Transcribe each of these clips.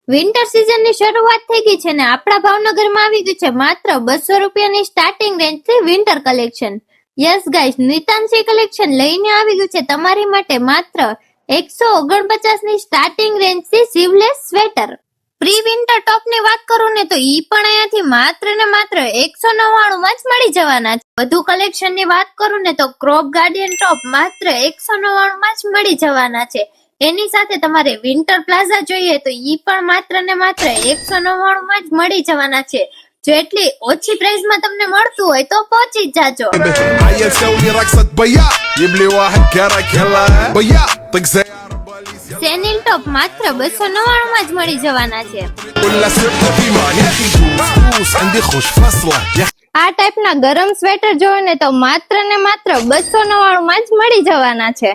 Winter season ની શરૂઆત થઈ ગઈ છે ને આપણા ભાવનગરમાં આવી ગયું છે માત્ર 200 રૂપિયાની સ્ટાર્ટિંગ રેન્જ થી winter collection. Yes guys, Nitanshi collection લઈને આવી ગયું છે તમારી માટે માત્ર 149 ની સ્ટાર્ટિંગ રેન્જ થી sleeveless sweater. Pre winter top ની વાત કરું ને તો ઈ પણ અહીંયાથી માત્ર ને માત્ર 199 માં જ મળી જવાના છે. વધુ કલેક્શન ની વાત કરું ને તો ક્રોપ ગાર્ડિયન ટોપ માત્ર 199 માં જ મળી જવાના છે. એની સાથે તમારે વિન્ટર પ્લાઝા જોઈએ તો ઈ પણ માત્ર ને માત્ર 199 માં જ મળી જવાના છે. જો એટલી ઓછી પ્રાઇસ માં તમને મળતું હોય તો પહોંચી જ જાજો. સેનિલ ટોપ માત્ર 299 માં જ મળી જવાના છે. આ ટાઈપના ગરમ સ્વેટર જોવો ને તો માત્ર ને માત્ર 299 માં જ મળી જવાના છે.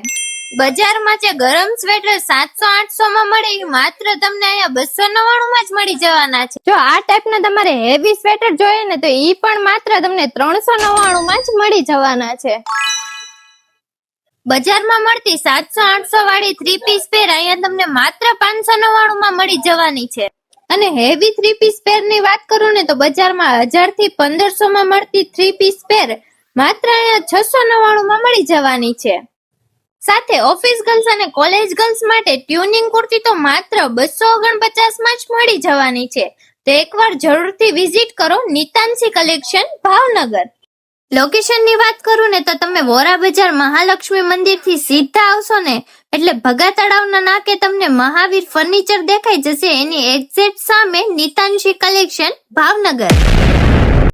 બજારમાં જે ગરમ સ્વેટર 700-800 માં મળે એ માત્ર તમને અહીંયા 299 માં જ મળી જવાના છે. જો આ ટાઈપના તમારે હેવી સ્વેટર જોઈએ ને તો ઈ પણ માત્ર તમને 399 માં જ મળી જવાના છે. બજારમાં મળતી 700-800 વાળી 3 પીસ પેર અહીંયા તમને માત્ર 599 માં મળી જવાની છે. અને હેવી 3 પીસ પેર ની વાત કરું ને તો બજારમાં 1000 થી 1500 માં મળતી 3 પીસ પેર માત્ર અહીંયા 699 માં મળી જવાની છે. સાથે ઓફિસ ગર્લ્સ અને કોલેજ ગર્લ્સ માટે ટ્યુનિંગ કુર્તી તો માત્ર 249 માં જ મળી જવાની છે. તો એકવાર જરૂરથી વિઝિટ કરો નિતાંશી કલેક્શન ભાવનગર. લોકેશન ની વાત કરું ને તો તમે વોરા બજાર મહાલક્ષ્મી મંદિર થી સીધા આવશો ને એટલે ભગા તળાવના નાકે તમને મહાવીર ફર્નિચર દેખાઈ જશે. એની એક્ઝેક્ટ સામે નિતાંશી કલેક્શન ભાવનગર.